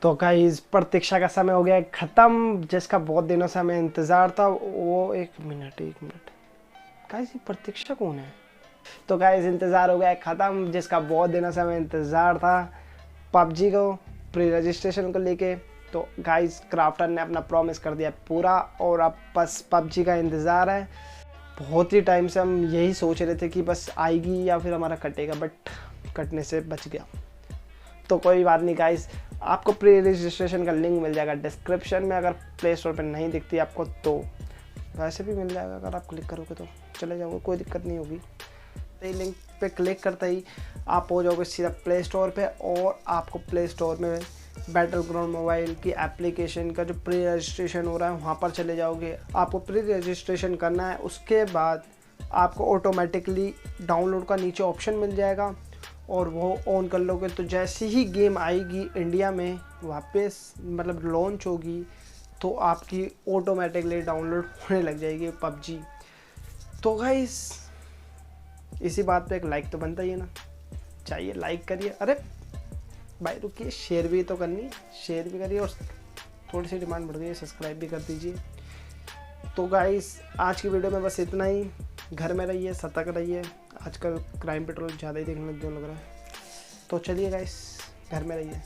तो गाइस प्रतीक्षा का समय हो गया है ख़त्म, जिसका बहुत दिनों से हमें इंतज़ार था। वो एक मिनट गाइस, ये प्रतीक्षा कौन है? तो गाइस इंतज़ार हो गया है ख़त्म, जिसका बहुत दिनों से हमें इंतज़ार था, पबजी को प्री रजिस्ट्रेशन को लेके। तो गाइस क्राफ्टर ने अपना प्रॉमिस कर दिया पूरा, और अब बस पबजी का इंतज़ार है। बहुत ही टाइम से हम यही सोच रहे थे कि बस आएगी या फिर हमारा कटेगा, बट कटने से बच गया। तो कोई बात नहीं गाइस, आपको प्री रजिस्ट्रेशन का लिंक मिल जाएगा डिस्क्रिप्शन में। अगर प्ले स्टोर पर नहीं दिखती आपको तो वैसे भी मिल जाएगा, अगर आप क्लिक करोगे तो चले जाओगे, कोई दिक्कत नहीं होगी। तो लिंक पे क्लिक करते ही आप हो जाओगे सीधा प्ले स्टोर पे, और आपको प्ले स्टोर में बैटल ग्राउंड मोबाइल की एप्लीकेशन का जो प्री रजिस्ट्रेशन हो रहा है वहाँ पर चले जाओगे। आपको प्री रजिस्ट्रेशन करना है, उसके बाद आपको ऑटोमेटिकली डाउनलोड का नीचे ऑप्शन मिल जाएगा, और वो ऑन कर लोगे तो जैसे ही गेम आएगी इंडिया में वापस मतलब लॉन्च होगी, तो आपकी ऑटोमेटिकली डाउनलोड होने लग जाएगी पबजी। तो गाइस इसी बात पे एक लाइक तो बनता ही है ना, चाहिए लाइक करिए। अरे भाई रुकिए, शेयर भी तो करनी है, शेयर भी करिए, और थोड़ी सी डिमांड बढ़ गई है, सब्सक्राइब भी कर दीजिए। तो गाइस आज की वीडियो में बस इतना ही। घर में रहिए, सतर्क रहिए, आजकल क्राइम पेट्रोल ज़्यादा ही देखने लग रहा है। तो चलिए गाइस, घर में रहिए।